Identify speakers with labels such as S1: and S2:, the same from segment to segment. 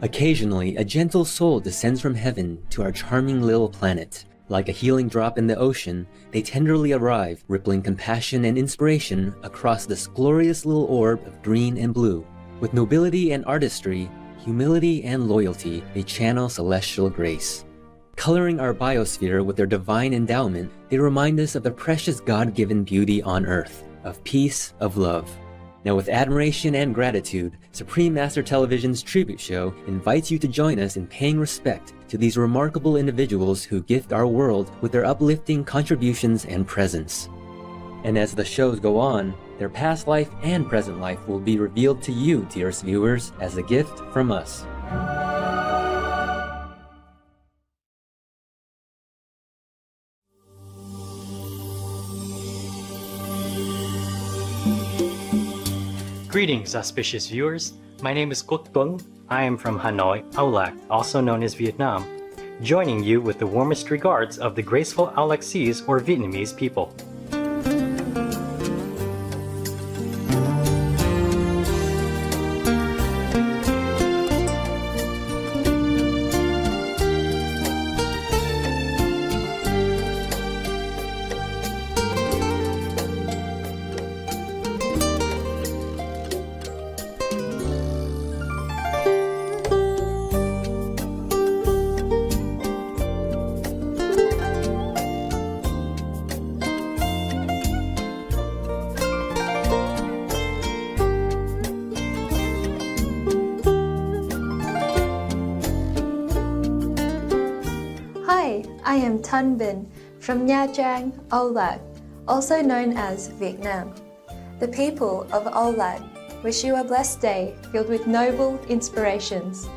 S1: Occasionally, a gentle soul descends from heaven to our charming little planet. Like a healing drop in the ocean, they tenderly arrive, rippling compassion and inspiration across this glorious little orb of green and blue. With nobility and artistry, humility and loyalty, they channel celestial grace. Coloring our biosphere with their divine endowment, they remind us of the precious God-given beauty on Earth, of peace, of love. Now with admiration and gratitude, Supreme Master Television's tribute show invites you to join us in paying respect to these remarkable individuals who gift our world with their uplifting contributions and presence. And as the shows go on, their past life and present life will be revealed to you, dearest viewers, as a gift from us.
S2: Greetings, auspicious viewers. My name is Quốc Tuấn. I am from Hanoi, Aulac, also known as Vietnam, joining you with the warmest regards of the graceful Aulacese or Vietnamese people.
S3: Hi, I am Thanh Bình from Nha Trang, Aulac, also known as Vietnam. The people of Aulac wish you a blessed day filled with noble inspirations.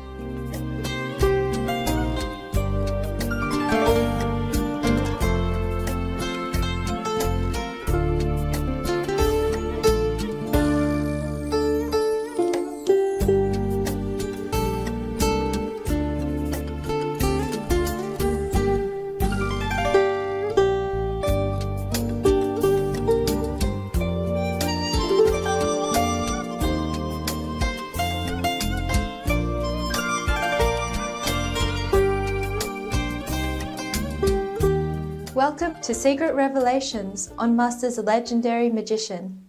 S3: Welcome to Secret Revelations on Master's Legendary Magician.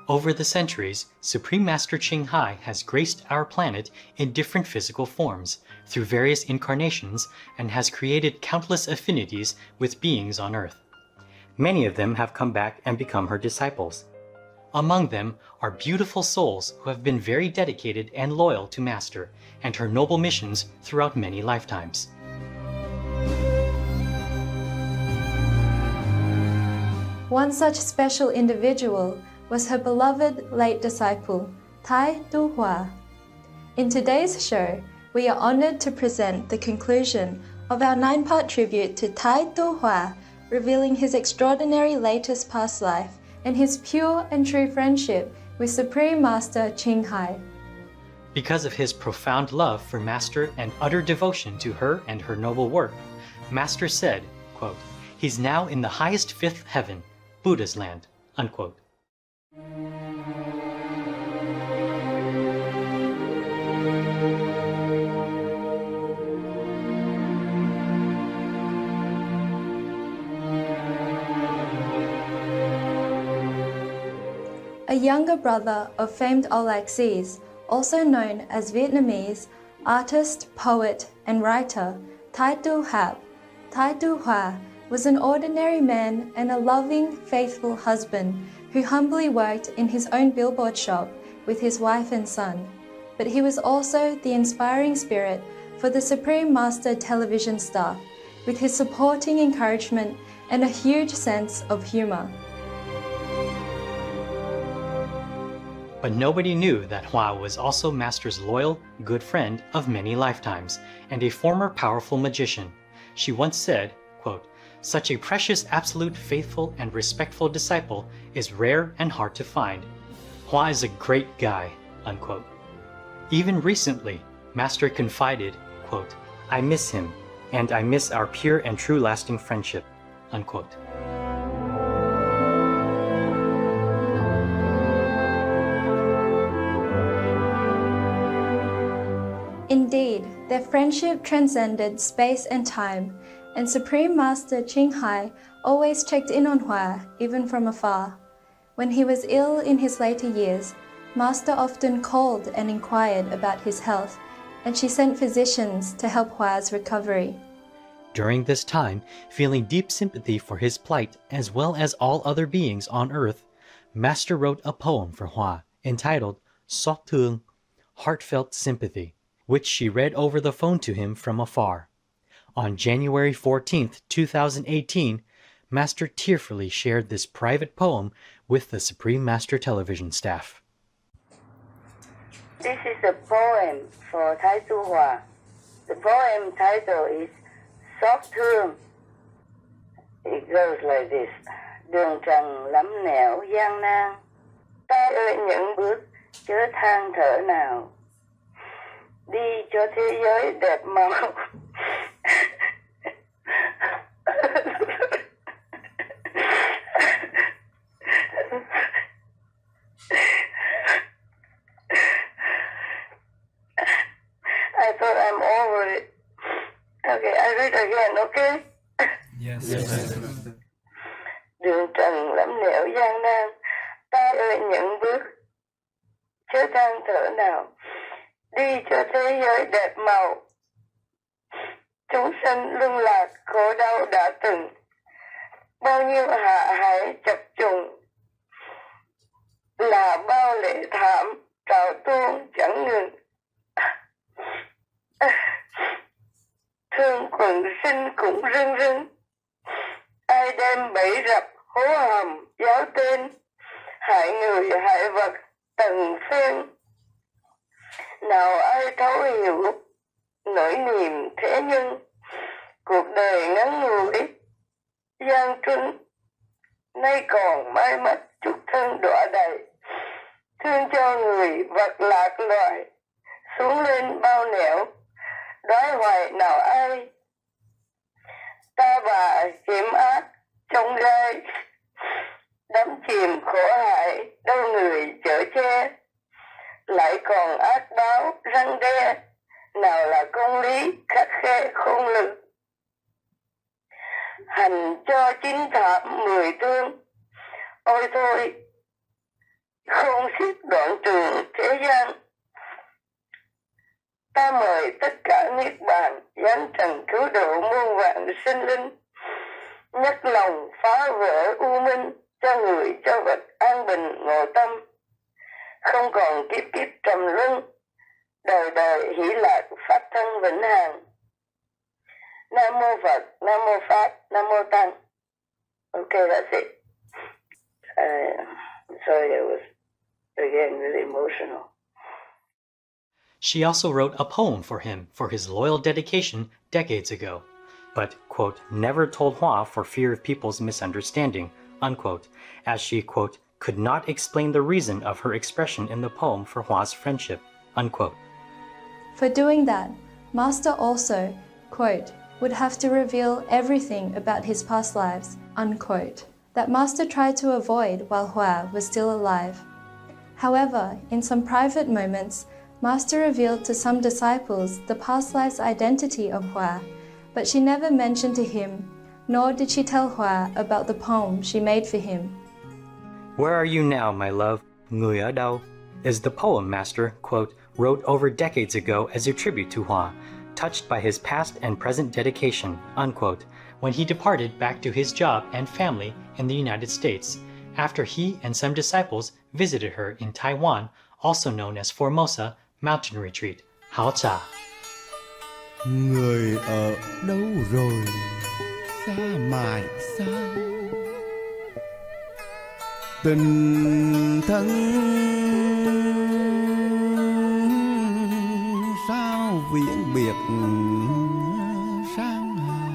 S2: Over the centuries, Supreme Master Ching Hai has graced our planet in different physical forms through various incarnations and has created countless affinities with beings on Earth. Many of them have come back and become her disciples. Among them are beautiful souls who have been very dedicated and loyal to Master and her noble missions throughout many lifetimes.
S3: One such special individual was her beloved late disciple, Thái Tu Hoa. In today's show, we are honored to present the conclusion of our 9-part tribute to Thái Tu Hoa, revealing his extraordinary latest past life and his pure and true friendship with Supreme Master Ching Hai.
S2: Because of his profound love for Master and utter devotion to her and her noble work, Master said, quote, "He's now in the highest fifth heaven, Buddha's land," unquote.
S3: A younger brother of famed Aulacese, also known as Vietnamese, artist, poet, and writer, Thái Tu Hap, Thái Tu Hoa, was an ordinary man and a loving, faithful husband who humbly worked in his own billboard shop with his wife and son. But he was also the inspiring spirit for the Supreme Master television staff, with his supporting encouragement and a huge sense of humor.
S2: But nobody knew that Hoa was also Master's loyal, good friend of many lifetimes and a former powerful magician. She once said, quote, "Such a precious, absolute, faithful, and respectful disciple is rare and hard to find. Hoa is a great guy," unquote. Even recently, Master confided, quote, "I miss him, and I miss our pure and true lasting friendship," unquote.
S3: Indeed, their friendship transcended space and time, and Supreme Master Qinghai always checked in on Hua, even from afar. When he was ill in his later years, Master often called and inquired about his health, and she sent physicians to help Hua's recovery.
S2: During this time, feeling deep sympathy for his plight as well as all other beings on earth, Master wrote a poem for Hua entitled Xót Thương, Heartfelt Sympathy, which she read over the phone to him from afar. On January 14th, 2018, Master tearfully shared this private poem with the Supreme Master television staff.
S4: This is a poem for Thái Tu Hòa. The poem title is Xót Thương. It goes like this. Đường trần lắm nẻo gian nan, ta ơi những bước chớ than thở nào, đi cho thế giới đẹp màu. I thought I'm over it. Okay, I read again, okay?
S5: Yes.
S4: Đường trần lắm nẻo gian nan, ta ơi những bước chớ than thở nào, đi cho thế giới đẹp màu. Chúng sanh lưng lạc khổ đau đã từng, bao nhiêu hạ hại chập trùng, là bao lệ thảm trào tuôn chẳng ngừng. Thương quần sinh cũng rưng rưng, ai đem bẫy rập hố hầm giáo tên, hại người hại vật từng phen. Nào ai thấu hiểu nỗi niềm thế nhân, cuộc đời ngắn ngủi gian truân, nay còn mai mất chút thân đọa đầy, thương cho người vật lạc loài, xuống lên bao nẻo đói hoài nào ai. Ta bà hiểm ác trong gai, đắm chìm khổ hại đâu người chở che, lại còn ác báo răng đe, nào là công lý khắc khe khôn lực. Hành cho chính thảm mười thương, ôi thôi không xiết đoạn trường thế gian. Ta mời tất cả niết bàn giáng trần cứu độ muôn vạn sinh linh, nhắc lòng phá vỡ u minh, cho người cho vật an bình ngộ tâm, không còn kiếp kiếp trầm luân, đời đời hỷ lạc pháp thân vĩnh hằng. Nam mô Phật, Nam mô Pháp, Nam mô Tăng. Okay, that's it. Sorry, I was again really emotional.
S2: She also wrote a poem for him for his loyal dedication decades ago, but, quote, never told Hua for fear of people's misunderstanding, unquote, as she, quote, could not explain the reason of her expression in the poem for Hua's friendship, unquote.
S3: For doing that, Master also, quote, would have to reveal everything about his past lives, unquote, that Master tried to avoid while Hua was still alive. However, in some private moments, Master revealed to some disciples the past life's identity of Hua, but she never mentioned to him, nor did she tell Hua about the poem she made for him.
S2: Where are you now, my love? Người ở đâu? Is the poem Master, quote, wrote over decades ago as a tribute to Hua, touched by his past and present dedication, unquote, when he departed back to his job and family in the United States, after he and some disciples visited her in Taiwan, also known as Formosa Mountain Retreat, Hao Cha.
S5: Người ở đâu rồi, xa mãi xa, tình thân sao viễn biệt sang hà.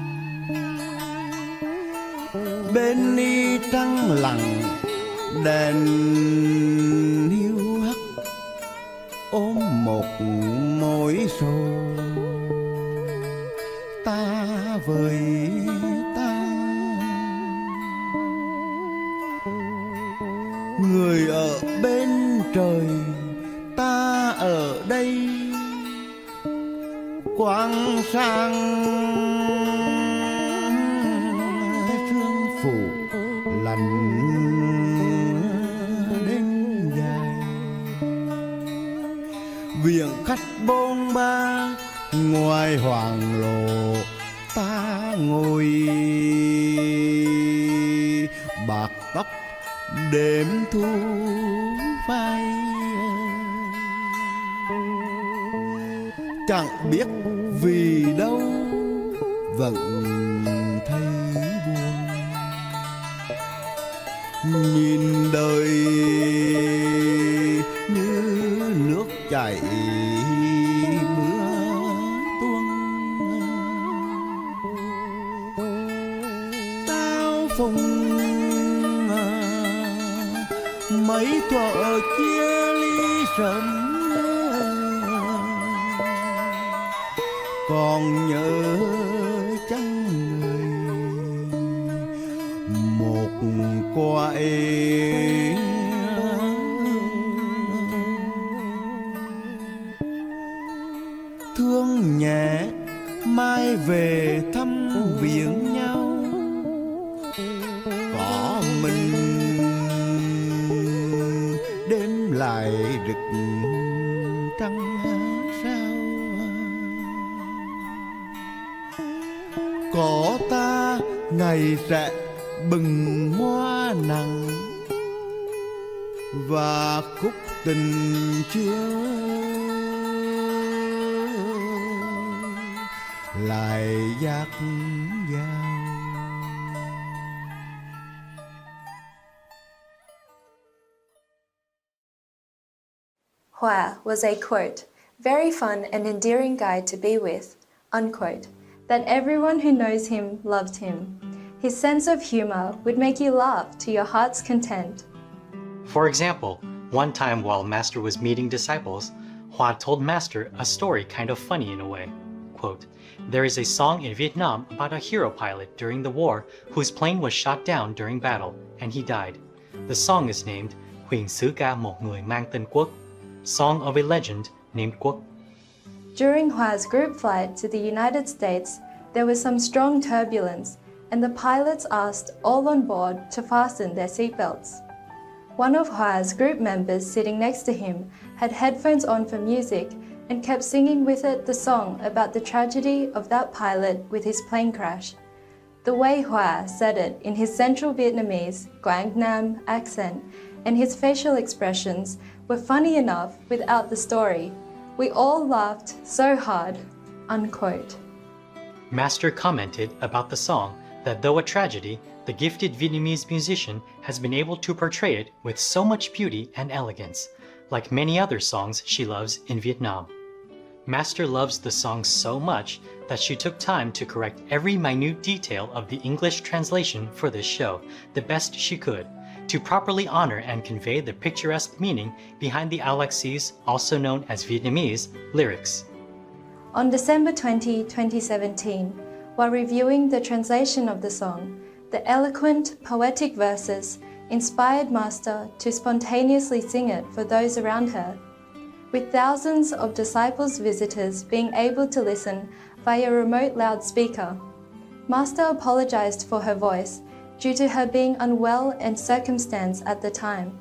S5: Bên ni trăng lặng đèn hiu hắt, ôm một mối sầu ta với ta. Người ở bên trời, ta ở đây, quang sang sương phủ lạnh đêm dài, viện khách bôn ba ngoài hoàng lộ ta ngồi, bạc tóc đêm thu phai, chẳng biết vì đâu vẫn thấy buồn, nhìn đời như nước chảy mưa tuôn, tao phùng mấy thuở chia ly sớm, còn nhớ chăng người một quại thương nhẹ mai về thăm viếng nhau, có mình đêm lại rực trăng sao, có ta ngày sẽ bừng hoa nắng và khúc tình chiều lại dạt dào.
S3: Hua was a, quote, very fun and endearing guy to be with, unquote, that everyone who knows him loved him. His sense of humor would make you laugh to your heart's content.
S2: For example, one time while Master was meeting disciples, Hua told Master a story kind of funny in a way. Quote, there is a song in Vietnam about a hero pilot during the war whose plane was shot down during battle and he died. The song is named Huyền Sứ Ca Một Người Mang Tên Quốc, Song of a Legend Named Quốc.
S3: During Hua's group flight to the United States, there was some strong turbulence, and the pilots asked all on board to fasten their seatbelts. One of Hua's group members sitting next to him had headphones on for music and kept singing with it the song about the tragedy of that pilot with his plane crash. The way Hua said it in his Central Vietnamese Quang Nam accent and his facial expressions were funny enough without the story. We all laughed so hard, unquote.
S2: Master commented about the song that though a tragedy, the gifted Vietnamese musician has been able to portray it with so much beauty and elegance, like many other songs she loves in Vietnam. Master loves the song so much that she took time to correct every minute detail of the English translation for this show, the best she could, to properly honor and convey the picturesque meaning behind the Alexis, also known as Vietnamese, lyrics.
S3: On December 20, 2017, while reviewing the translation of the song, the eloquent, poetic verses inspired Master to spontaneously sing it for those around her. With thousands of disciples visitors being able to listen via remote loudspeaker, Master apologized for her voice due to her being unwell and circumstance at the time.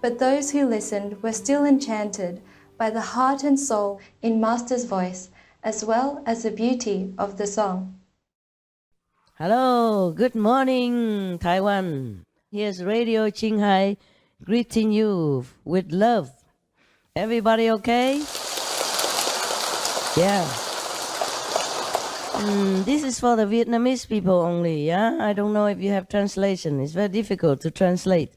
S3: But those who listened were still enchanted by the heart and soul in Master's voice, as well as the beauty of the song.
S6: Hello, good morning, Taiwan. Here's Radio Qinghai greeting you with love. Everybody okay? Yeah. This is for the Vietnamese people only, yeah? I don't know if you have translation. It's very difficult to translate.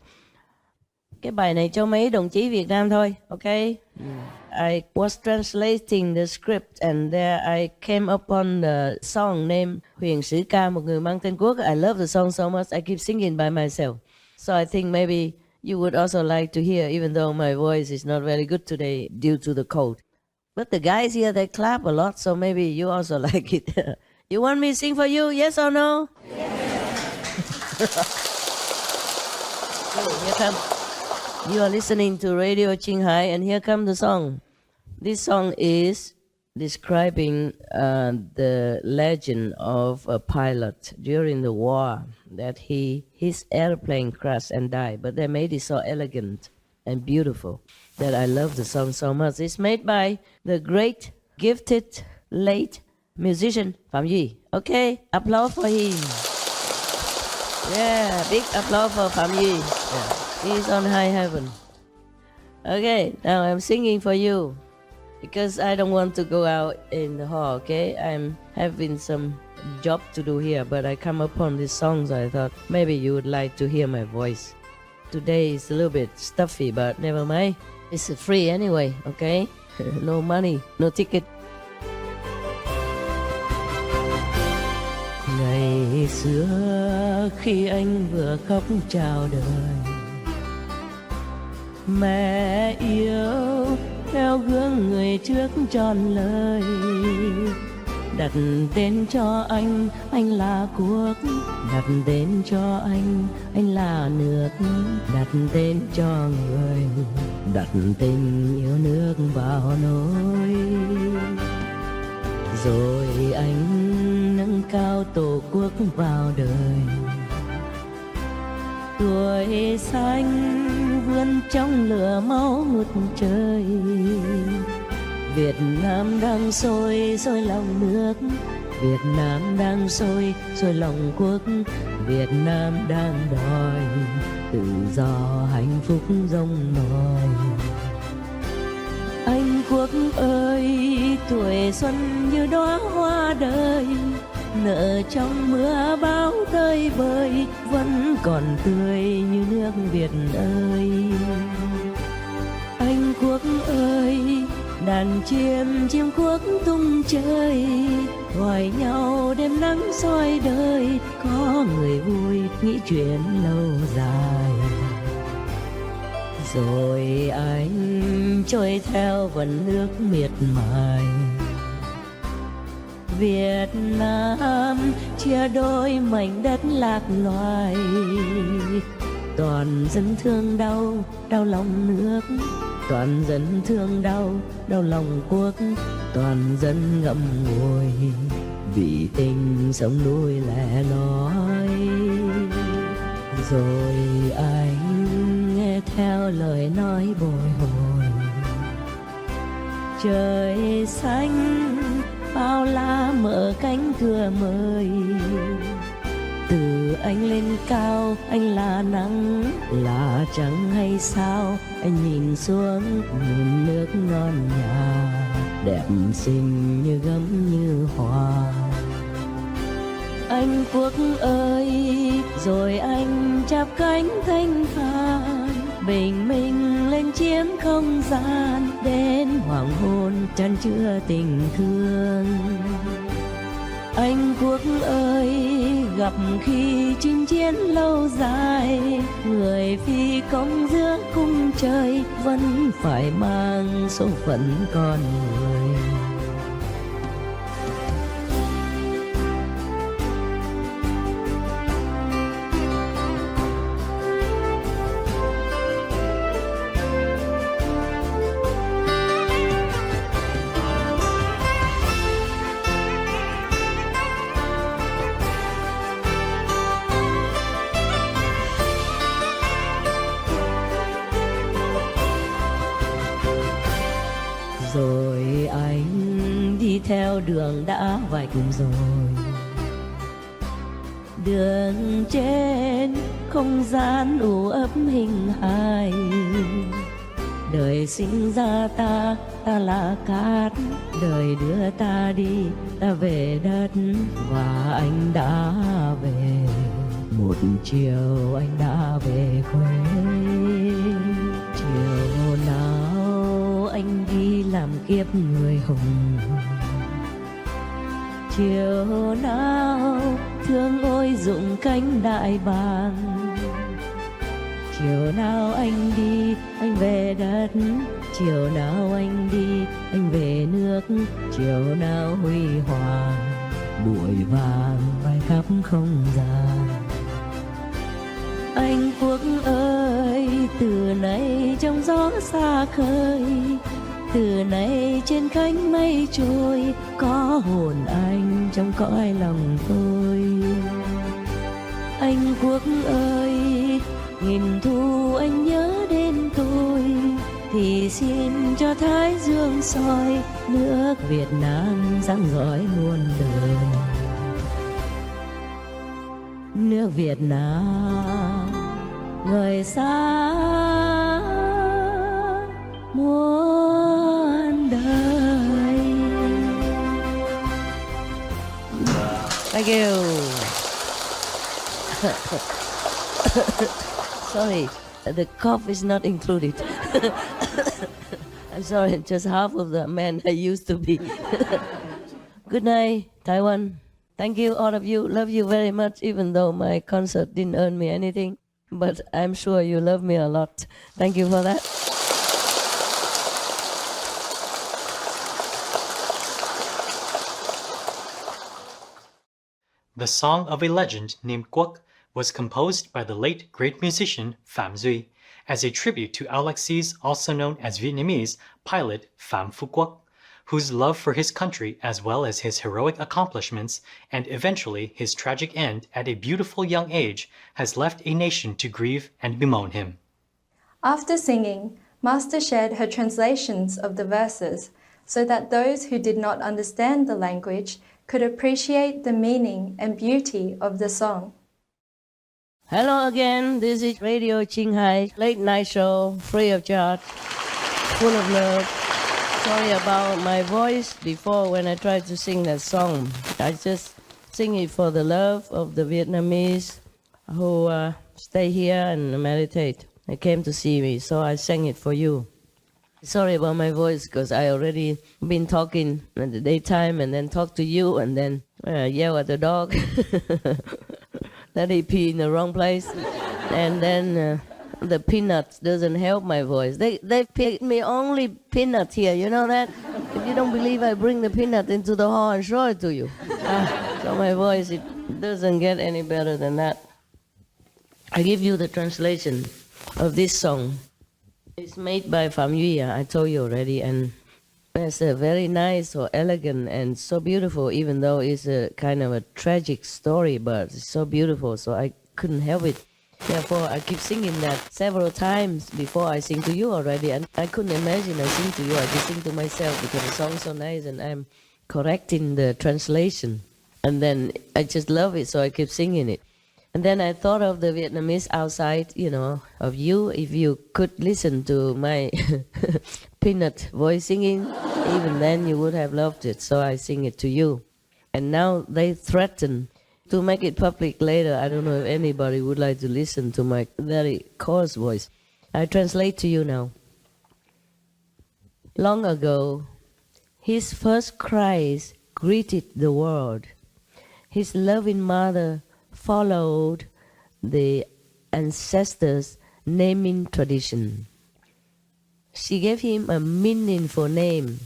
S6: Cái bài này cho mấy đồng chí Việt Nam thôi, okay? I was translating the script and there I came upon the song named Huyền Sứ Ca Một Người Mang Tên Quốc. I love the song so much, I keep singing by myself. So I think maybe you would also like to hear, even though my voice is not very good today due to the cold. But the guys here, they clap a lot, so maybe you also like it. You want me to sing for you, yes or no? So here come. You are listening to Radio Qinghai, and here comes the song. This song is describing the legend of a pilot during the war, that his airplane crashed and died, but they made it so elegant and beautiful that I love the song so much. It's made by the great, gifted, late musician Phạm Duy. Okay, applause for him. Yeah, big applause for Phạm Duy. Yeah, he's on high heaven. Okay, now I'm singing for you because I don't want to go out in the hall, okay? I'm having some job to do here, but I come upon this song, so I thought maybe you would like to hear my voice. Today is a little bit stuffy, but never mind. It's free anyway, okay? No money, no ticket. Ngày xưa khi anh vừa khóc chào đời, mẹ yêu theo gương người trước tròn lời, đặt tên cho anh là quốc, đặt tên cho anh là nước, đặt tên cho người, đặt tên yêu nước vào nỗi. Rồi anh nâng cao tổ quốc vào đời, tuổi xanh vươn trong lửa máu ngút trời. Việt Nam đang sôi lòng nước, Việt Nam đang sôi lòng quốc, Việt Nam đang đòi tự do hạnh phúc rông nổi. Anh quốc ơi, tuổi xuân như đóa hoa đời, nở trong mưa bão tơi bời, vẫn còn tươi như nước Việt ơi. Anh quốc ơi, đàn chim quốc tung chơi, gọi nhau đêm nắng soi đời, có người vui nghĩ chuyện lâu dài. Rồi anh trôi theo vần nước miệt mài, Việt Nam chia đôi mảnh đất lạc loài. Toàn dân thương đau lòng nước, toàn dân thương đau lòng quốc, toàn dân ngậm ngùi vì tình sống núi lẻ loi. Rồi anh nghe theo lời nói bồi hồi, trời xanh bao la mở cánh cửa mời. Từ anh lên cao, anh là nắng là trắng hay sao, anh nhìn xuống nhìn nước non nhà, đẹp xinh như gấm như hoa. Anh quốc ơi, rồi anh chắp cánh thanh thản, bình minh lên chiếm không gian, đến hoàng hôn chan chứa tình thương. Anh quốc ơi, gặp khi chinh chiến lâu dài, người phi công giữa cung trời vẫn phải mang số phận con người. Rồi anh đi theo đường đã vạch rồi, đường trên không gian u ấp hình hài. Đời sinh ra ta là cát, đời đưa ta đi ta về đất, và anh đã về. Một chiều anh đã về quê, chiều nào anh đi làm kiếp người hùng, chiều nào thương ôi rụng cánh đại bàng. Chiều nào anh đi anh về đất, chiều nào anh đi anh về nước, chiều nào huy hoàng bụi vàng bay khắp không gian. Anh quốc ơi, từ nay trong gió xa khơi, Từ nay trên cánh mây trôi, có hồn anh trong cõi lòng tôi. Anh Quốc ơi, nghìn thu anh nhớ đến tôi, thì xin cho Thái Dương soi, nước Việt Nam sáng rọi muôn đời. Nước Việt Nam ngời sáng muôn đời. Thank you. Sorry, the cough is not included. I'm sorry, just half of the man I used to be. Good night, Taiwan. Thank you, all of you. Love you very much, even though my concert didn't earn me anything. But I'm sure you love me a lot. Thank you for that.
S2: The Song of a Legend named Quoc was composed by the late great musician Pham Duy as a tribute to Alexis, also known as Vietnamese, pilot Pham Phu Quoc, whose love for his country as well as his heroic accomplishments and eventually his tragic end at a beautiful young age has left a nation to grieve and bemoan him.
S3: After singing, Master shared her translations of the verses so that those who did not understand the language could appreciate the meaning and beauty of the song.
S6: Hello again, this is Radio Qinghai, late night show, free of charge, full of love. Sorry about my voice before when I tried to sing that song. I just sing it for the love of the Vietnamese who stay here and meditate. They came to see me, so I sang it for you. Sorry about my voice because I already been talking in the daytime and then talk to you and then yell at the dog that he pee in the wrong place. And then the peanuts doesn't help my voice. They picked me only peanut here, you know that? If you don't believe, I bring the peanut into the hall and show it to you. So my voice, it doesn't get any better than that. I give you the translation of this song. It's made by Pham Duy, I told you already, and it's a very nice or elegant and so beautiful, even though it's a kind of a tragic story, but it's so beautiful, so I couldn't help it. Therefore, I keep singing that several times before I sing to you already, and I couldn't imagine I sing to you. I just sing to myself because the song's so nice, and I'm correcting the translation. And then I just love it, so I keep singing it. And then I thought of the Vietnamese outside, you know, of you. If you could listen to my peanut voice singing, even then you would have loved it. So I sing it to you. And now they threaten to make it public later. I don't know if anybody would like to listen to my very coarse voice. I translate to you now. Long ago, his first cries greeted the world. His loving mother followed the ancestors' naming tradition. She gave him a meaningful name.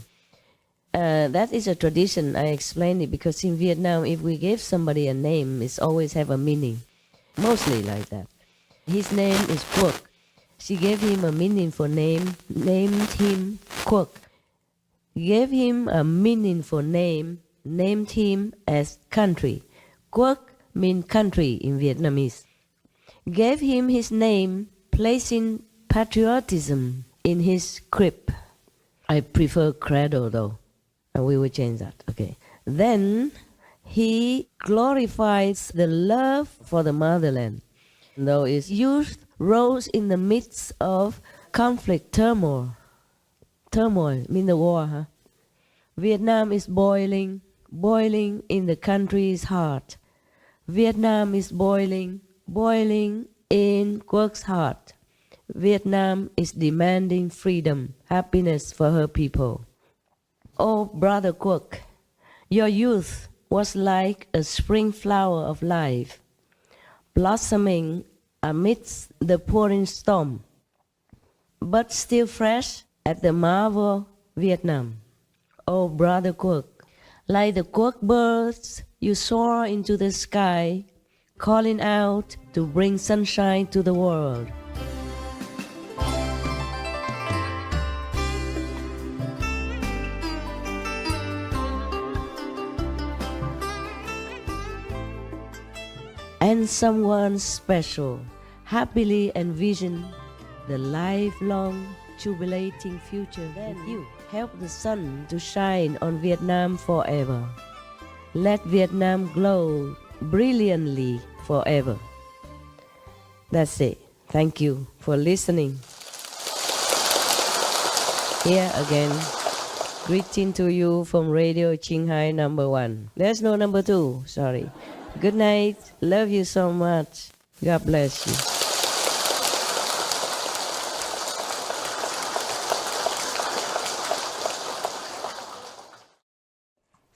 S6: That is a tradition. I explained it because in Vietnam, if we give somebody a name, it's always have a meaning. Mostly like that. His name is Quoc. She gave him a meaningful name, named him Quoc. Gave him a meaningful name, named him as country. Quoc means country in Vietnamese. Gave him his name, placing patriotism in his crib. I prefer credo though. And we will change that. Okay. Then he glorifies the love for the motherland. Though his youth rose in the midst of conflict, turmoil. Turmoil means the war, huh? Vietnam is boiling, boiling in the country's heart. Vietnam is boiling, boiling in Quoc's heart. Vietnam is demanding freedom, happiness for her people. Oh, brother Quoc, your youth was like a spring flower of life, blossoming amidst the pouring storm, but still fresh at the marvel Vietnam. Oh, brother Quoc, like the Quoc birds, you soar into the sky, calling out to bring sunshine to the world. and someone special happily envision the lifelong jubilating future with you. Help the sun to shine on Vietnam forever. Let Vietnam glow brilliantly forever. That's it. Thank you for listening. Here again, greeting to you from Radio Qinghai number 1. There's no number 2, sorry. Good night. Love you so much. God bless you.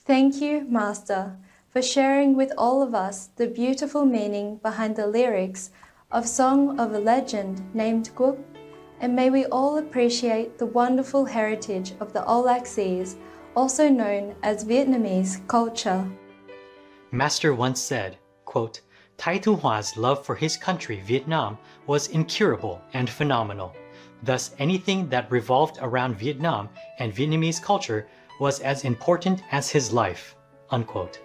S3: Thank you, Master, for sharing with all of us the beautiful meaning behind the lyrics of Song of a Legend named Guc, and may we all appreciate the wonderful heritage of the Olac Seas, also known as Vietnamese culture.
S2: Master once said, quote, Tai Tu Hoa's love for his country, Vietnam, was incurable and phenomenal. Thus, anything that revolved around Vietnam and Vietnamese culture was as important as his life, unquote.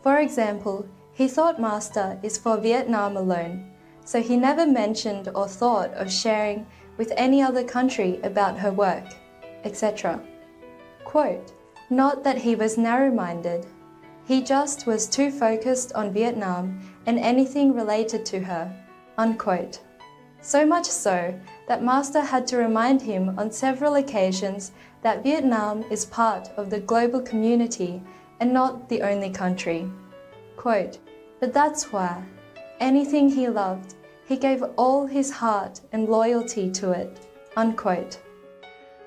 S3: For example, he thought Master is for Vietnam alone, so he never mentioned or thought of sharing with any other country about her work, etc. Quote, not that he was narrow-minded. He just was too focused on Vietnam and anything related to her, unquote. So much so that Master had to remind him on several occasions that Vietnam is part of the global community and not the only country. Quote, but that's why anything he loved, he gave all his heart and loyalty to it, unquote.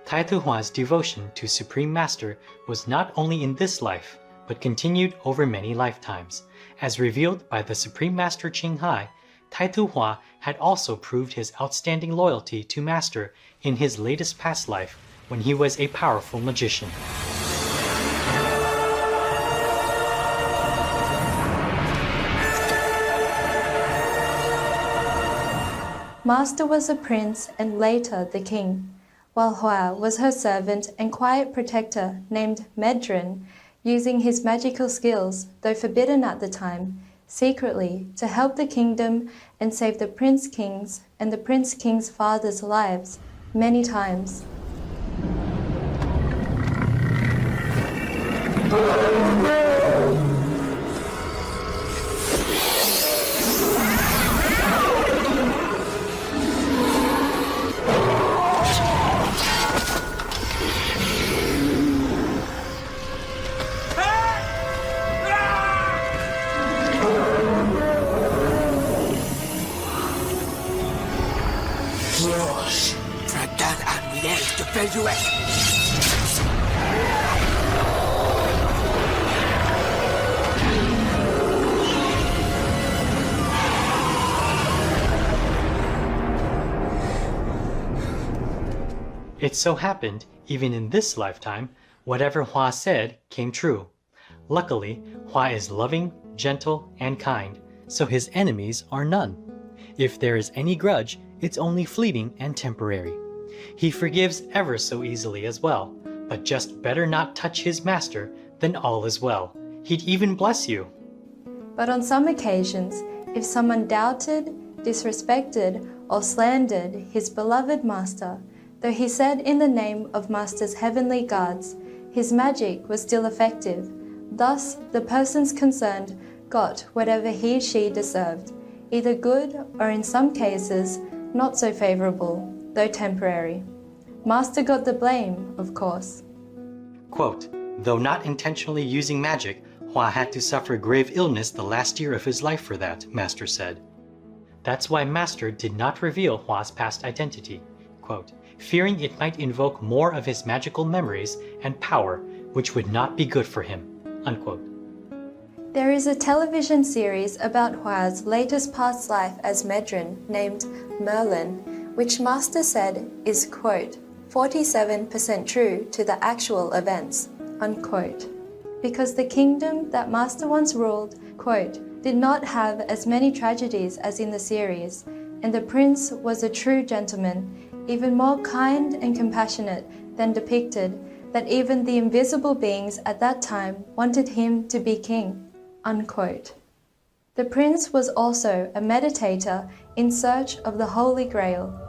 S2: Tai Tu Hoa's devotion to Supreme Master was not only in this life, but continued over many lifetimes. As revealed by the Supreme Master Ching Hai, Tai Tu Hoa had also proved his outstanding loyalty to Master in his latest past life when he was a powerful magician.
S3: Master was a prince and later the king, while Hoa was her servant and quiet protector named Medrin, using his magical skills, though forbidden at the time, secretly to help the kingdom and save the prince kings and the prince king's fathers' lives many times.
S2: It so happened, even in this lifetime, whatever Hoa said came true. Luckily, Hoa is loving, gentle, and kind, so his enemies are none. If there is any grudge, it's only fleeting and temporary. He forgives ever so easily as well, but just better not touch his master, then all is well. He'd even bless you.
S3: But on some occasions, if someone doubted, disrespected, or slandered his beloved master, though he said in the name of Master's heavenly guards, his magic was still effective. Thus, the persons concerned got whatever he or she deserved, either good or in some cases, not so favorable, though temporary. Master got the blame, of course.
S2: Quote, though not intentionally using magic, Hoa had to suffer grave illness the last year of his life for that, Master said. That's why Master did not reveal Hua's past identity, quote, fearing it might invoke more of his magical memories and power, which would not be good for him, unquote.
S3: There is a television series about Hua's latest past life as Medrin named Merlin, which Master said is, quote, 47% true to the actual events, unquote. Because the kingdom that Master once ruled, quote, did not have as many tragedies as in the series, and the prince was a true gentleman, even more kind and compassionate than depicted, that even the invisible beings at that time wanted him to be king, unquote. The prince was also a meditator in search of the Holy Grail.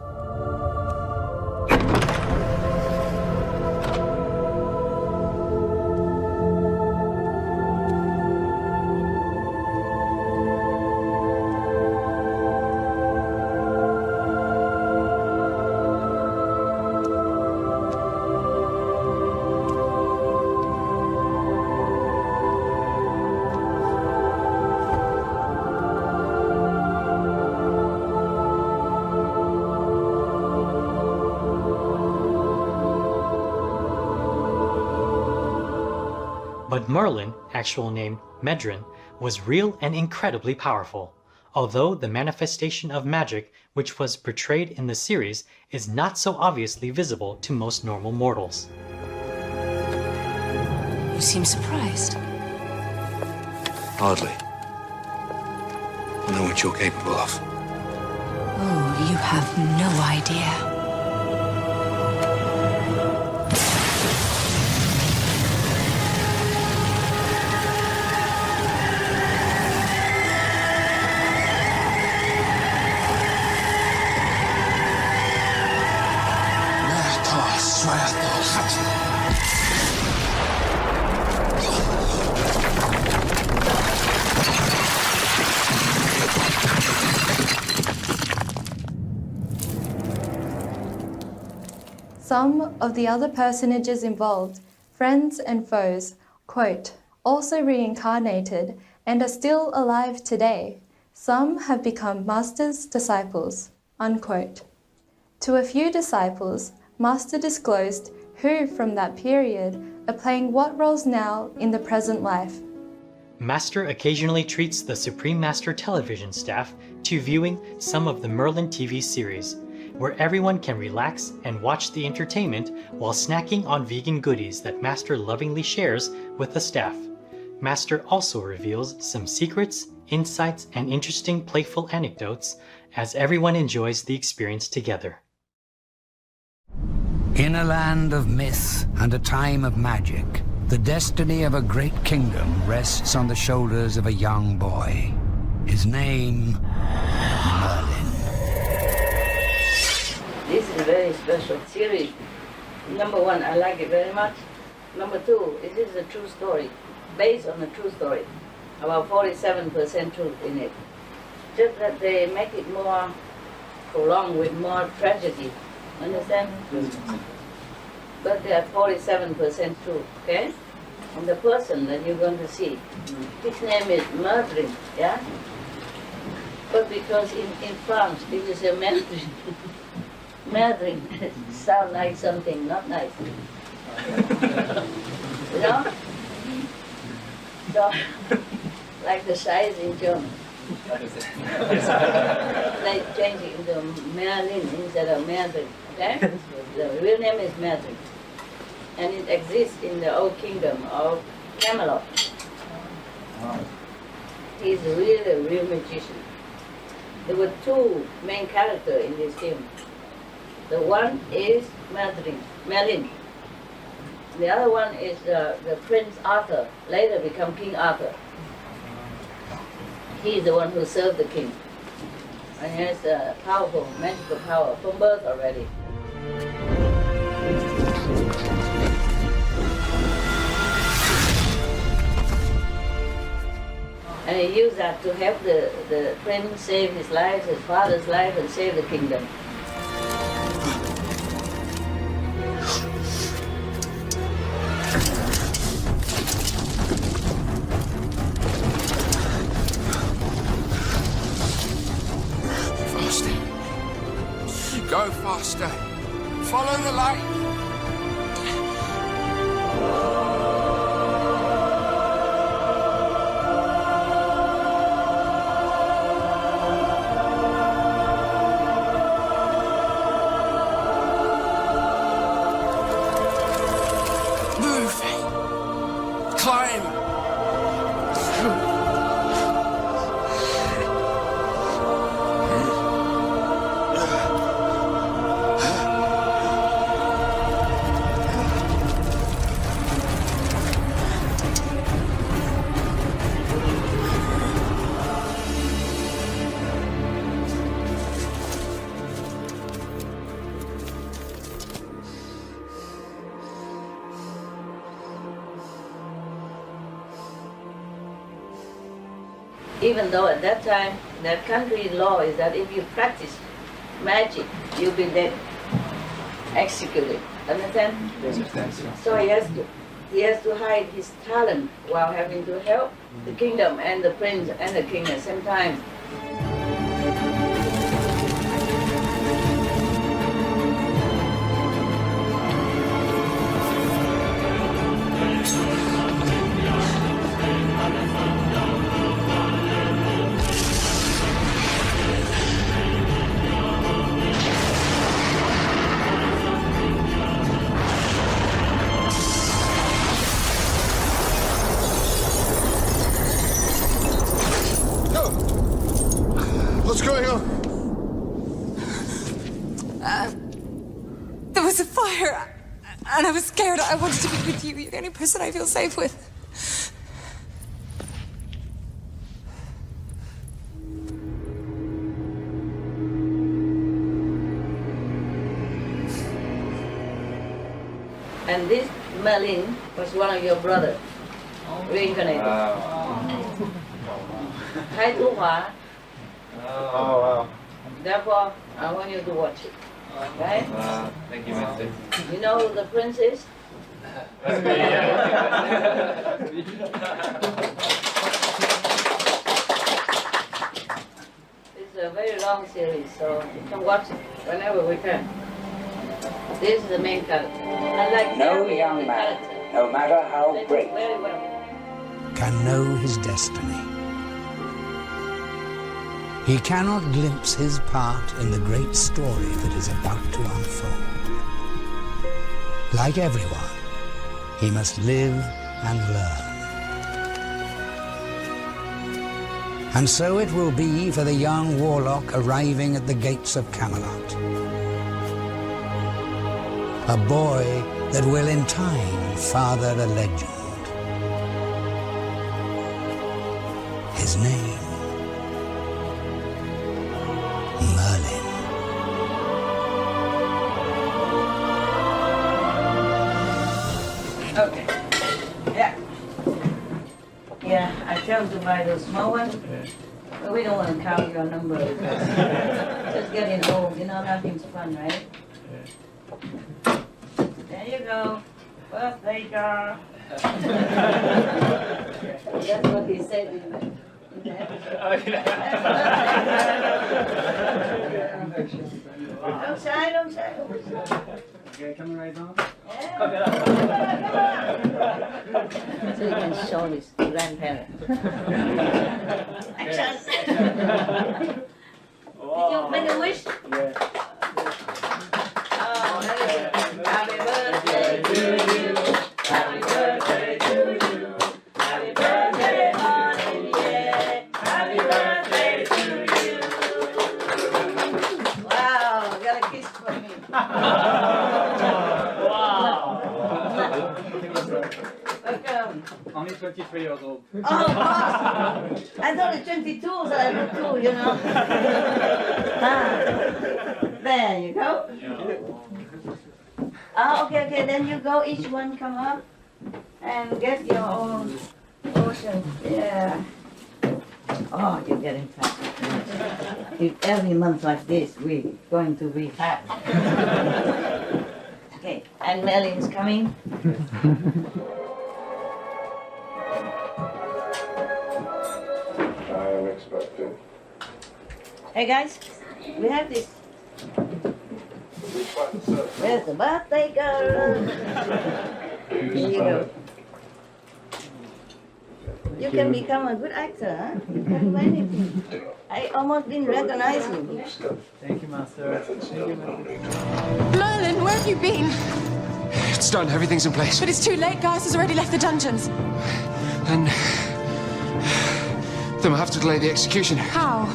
S2: But Merlin, actual name Medrin, was real and incredibly powerful, although the manifestation of magic which was portrayed in the series is not so obviously visible to most normal mortals.
S7: You seem surprised.
S8: Hardly. I know what you're capable of.
S7: Oh, you have no idea.
S3: Some of the other personages involved, friends and foes, quote, also reincarnated and are still alive today. Some have become Master's disciples, unquote. To a few disciples, Master disclosed who from that period are playing what roles now in the present life.
S2: Master occasionally treats the Supreme Master television staff to viewing some of the Merlin TV series, where everyone can relax and watch the entertainment while snacking on vegan goodies that Master lovingly shares with the staff. Master also reveals some secrets, insights, and interesting playful anecdotes as everyone enjoys the experience together.
S9: In a land of myth and a time of magic, the destiny of a great kingdom rests on the shoulders of a young boy. His name, Merlin.
S6: This is a very special series. Number one, I like it very much. Number two, it is a true story, based on a true story. About 47% truth in it. Just that they make it more prolonged with more tragedy. Understand? But they are 47% true, okay? And the person that you're going to see, his name is Merlin, yeah? But because in France, it is a Merlin. Merlin sound like something not nice. You know? So, like the size in German. Like changing into Merlin instead of Merlin, okay? The real name is Merlin. And it exists in the old kingdom of Camelot. He's really a real magician. There were two main characters in this film. The one is Merlin. The other one is the Prince Arthur, later become King Arthur. He is the one who served the king. And he has a powerful, magical power from birth already. And he used that to help the prince save his life, his father's life, and save the kingdom.
S8: Faster. Go faster. Follow the light. Climb!
S6: Even though at that time, that country law is that if you practice magic, you'll be dead, executed. Understand? So he has to hide his talent while having to help the kingdom and the prince and the king at the same time.
S8: What's going on?
S7: There was a fire, and I was scared. I wanted to be with you. You're the only person I feel safe with.
S6: And this Merlin was one of your brothers, reincarnated. Hai Tu Hua.
S10: Oh, wow.
S6: Therefore, I want you to watch it. Right?
S10: Thank you, Master.
S6: You know who the prince is? It's a very long series, so you can watch it whenever we can. This is the main character. Unlike
S9: No
S6: every
S9: young
S6: other
S9: man,
S6: character,
S9: no matter how
S6: they do
S9: great,
S6: very well.
S9: can know his destiny. He cannot glimpse his part in the great story that is about to unfold. Like everyone, he must live and learn. And so it will be for the young warlock arriving at the gates of Camelot. A boy that will in time father a legend. His name, Merlin.
S6: Okay. Yeah. Yeah, I tell them to buy those small ones. But we don't want to count your number because just getting old, you know, nothing's fun, right? There you go. Birthday girl. That's what he said in the Don't shy, don't shy.
S10: Okay, coming right on.
S6: So you can show his grandparents. Action! Did you make a wish?
S10: Yeah.
S6: Oh, very good. Happy birthday to you. Happy birthday to you. Happy birthday, honey, yeah. Happy birthday to you. Wow, got a kiss for me. Welcome.
S10: Only 23 years old.
S6: Oh, boss. I thought it's 22, so I look cool, you know. There you go. Okay, then you go, each one come up and get your own portion. Yeah. Oh, you're getting fat. If every month like this, we're going to be fat. Okay, and Merlin's coming.
S8: I am expecting.
S6: Hey guys, we have this. Where's the birthday girl? Here you go. You can become a good actor, huh? You can do anything. I almost didn't recognize you.
S10: Thank you, Master.
S7: Merlin, where have you been?
S8: It's done. Everything's in place.
S7: But it's too late. Gaius has already left the dungeons.
S8: Then we'll have to delay the execution.
S7: How?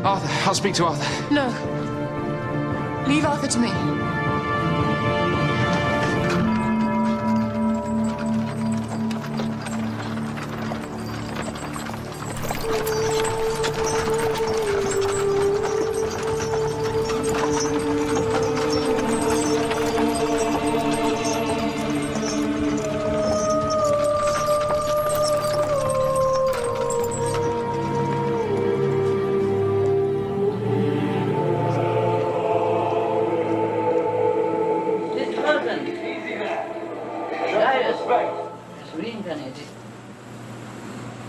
S8: Arthur, I'll speak to Arthur.
S7: No. Leave Arthur to me.
S6: reincarnated.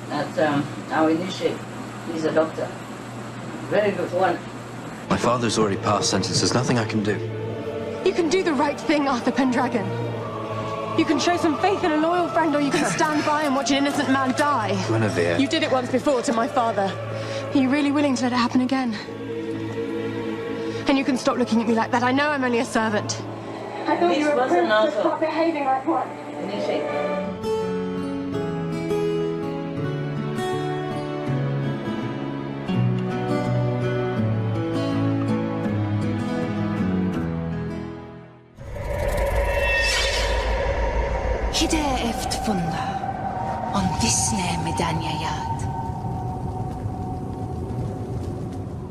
S6: That our initiate, he's a doctor. Very good one.
S11: My father's already passed sentence. There's nothing I can do.
S7: You can do the right thing, Arthur Pendragon. You can show some faith in a loyal friend, or you can stand by and watch an innocent man die.
S11: Guinevere.
S7: You did it once before to my father. Are you really willing to let it happen again? And you can stop looking at me like that. I know I'm only a servant.
S4: I thought you were a prince,
S6: also
S4: so stop behaving like one.
S6: initiate.
S12: Hide eft funda, on visne medania yad.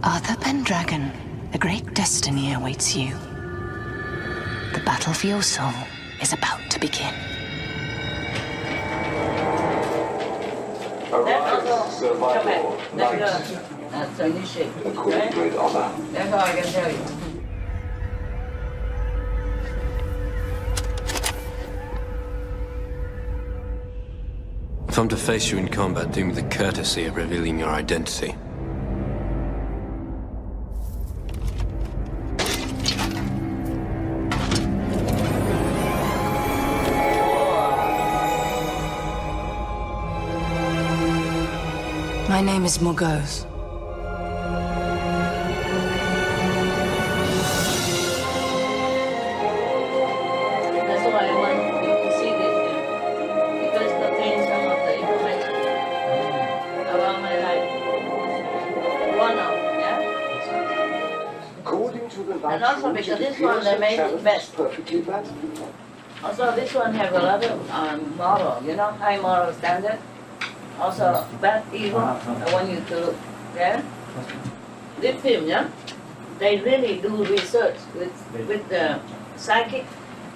S12: Arthur Pendragon, a great destiny awaits you. The battle for your soul is about to begin.
S6: Arise, Sir my lord, that's initiate.
S11: According great honor.
S6: That's all I can tell you.
S11: If I'm to face you in combat, do me the courtesy of revealing your identity.
S12: My name is Morgause.
S6: That's why I want you to see this here. Because contain some of the information about my life. One of, yeah?
S13: According to the
S6: And also because this one they made it best.
S13: perfectly bad.
S6: Also this one have a lot of moral, you know, high moral standard. Also bad, evil, I want you to look, yeah? This film, yeah? They really do research with the psychic.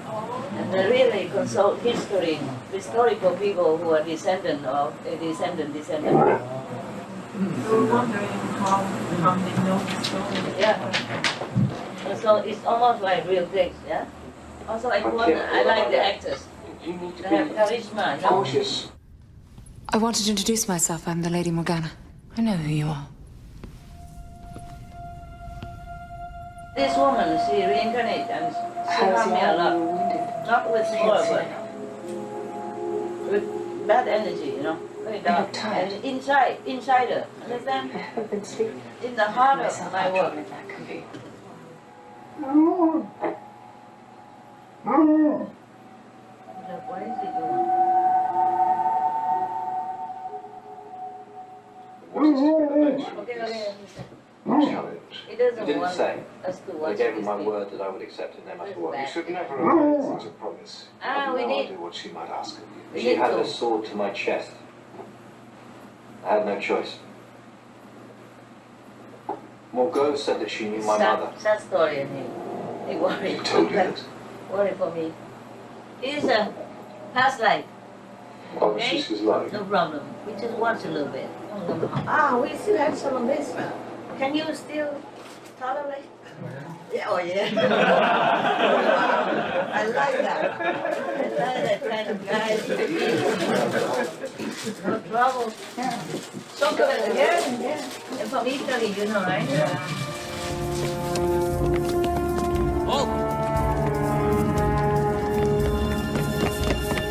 S6: And they really consult historical people who are descendant of a descendant.
S14: We're wondering how they know the story.
S6: Yeah. And so it's almost like real things, yeah? Also I like the actors. They have charisma, you know?
S13: Cautious.
S7: I wanted to introduce myself. I'm the Lady Morgana.
S12: I know who you are.
S6: This woman, she reincarnated and she harmed me a lot. Not with war, but with bad energy, you know? Very dark. And inside her, understand?
S4: I've been sleeping.
S6: In the heart of my work.
S4: That can be.
S6: What is he doing? Okay. He doesn't want us to watch.
S11: I gave him my word that I would accept it no matter what.
S13: You should never have made such a promise.
S6: Ah,
S13: I have
S6: we
S13: no
S6: need-
S13: idea what she might ask of you.
S11: She had a sword to my chest. I had no choice. Morgause said that she knew my mother.
S6: Sad story, and he worried.
S13: Who told you this?
S6: Worried for me. He's a past life.
S13: Oh, this is like.
S6: No problem. We just watch a little bit. We still have some of this. Can you still tolerate? Yeah, oh yeah. I like that. I like that kind of guy. No trouble. Chocolate, yeah. And from Italy, you know, right?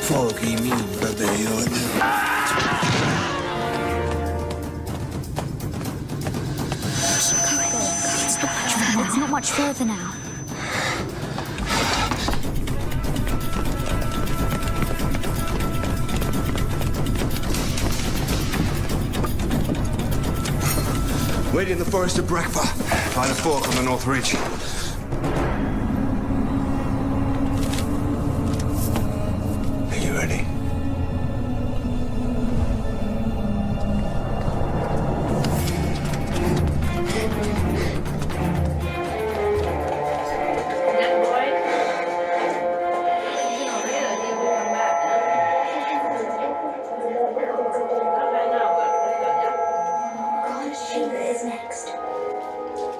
S5: Foggy me, baby.
S15: It's not much further now.
S5: Wait in the forest of Brakva. Find a fork on the North Ridge. Are you ready?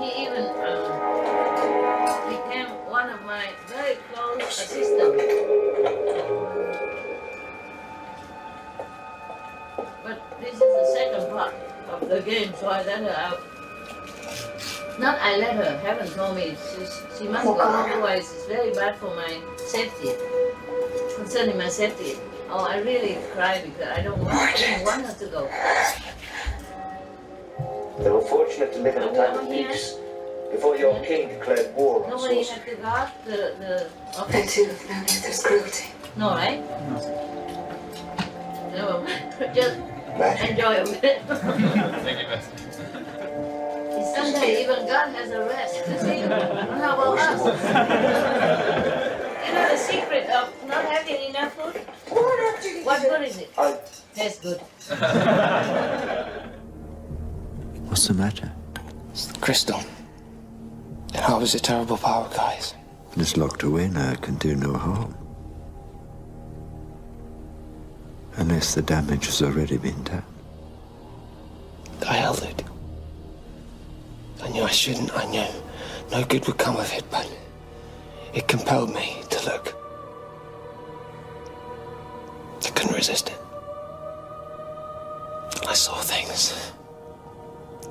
S6: He even But this is the second part of the game, so I let her out. Not I let her, heaven told me she must go, otherwise it's very bad for my safety. Concerning my safety. Oh, I really cry because I didn't want her to go.
S15: They were fortunate to live in a time of peace before your king declared war on
S6: Nobody
S15: sorcery.
S6: had to guard the
S12: They too have known there's cruelty.
S6: No, right? No, just enjoy a bit.
S10: Thank you, Master.
S6: Someday even God has a rest. See? How about us? You know the secret of not having enough food? What good is it? That's good.
S11: What's the matter?
S16: It's the crystal. It harbors a terrible power, guys.
S11: It's locked away now. It can do no harm. Unless the damage has already been done.
S16: I held it. I knew I shouldn't. I knew no good would come of it, but it compelled me to look. I couldn't resist it. I saw things.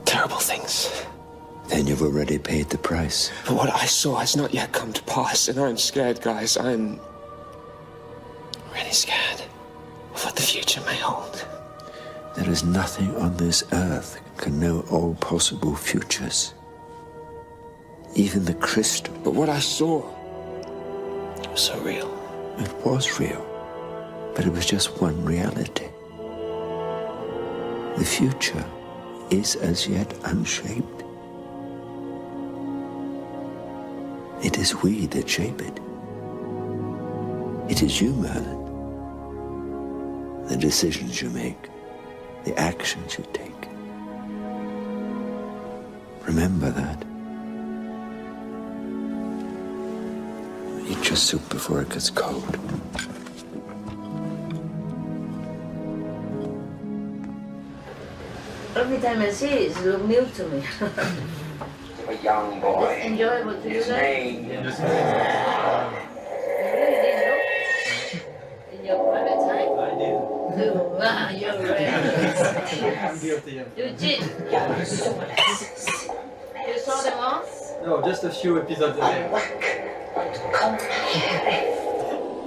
S16: Terrible things.
S11: Then you've already paid the price.
S16: But what I saw has not yet come to pass, and I'm scared, guys. I'm really scared of what the future may hold.
S11: There is nothing on this earth can know all possible futures. Even the crystal.
S16: But what I saw was so real.
S11: It was real, but it was just one reality. The future is as yet unshaped. It is we that shape it. It is you, Merlin. The decisions you make, the actions you take. Remember that. Eat your soup before it gets cold.
S6: Every time I see it, it looks new to me.
S15: A young boy.
S6: It's enjoyable to
S15: His
S6: you guys.
S15: name.
S6: You really didn't look in your private time?
S10: I did.
S6: Oh, wow, you're right.
S10: I'm guilty of
S6: You did. You saw them all?
S10: No, just a few episodes a day.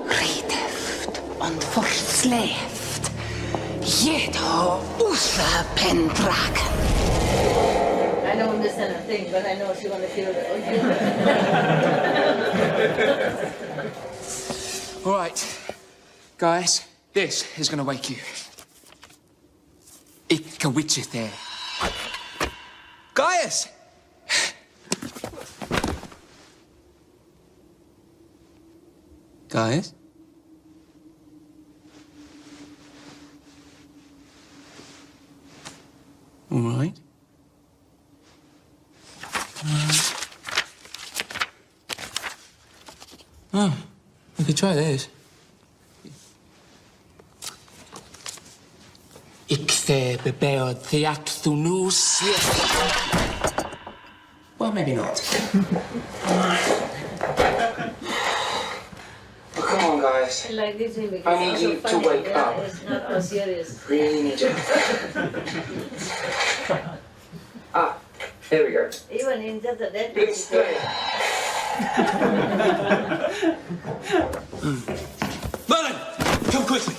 S12: Ritheft und verslaved. Jeder Usa Pendragon.
S6: I don't understand a thing, but I know she want to kill it.
S16: All right, guys, this is going to wake you. Ikawitchith there. Gaius! Gaius? All right. Oh, we could try this. Ichthe bebeod theat thunus. Well, maybe not.
S15: Oh, come on, guys.
S6: I like this thing because
S15: I need
S6: it's
S15: you
S6: so
S15: to
S6: funny.
S15: wake
S6: Yeah,
S15: up.
S6: it's not all serious.
S15: Really need you. There we go.
S6: Even in just a dead
S15: It's there.
S16: Merlin, come quickly.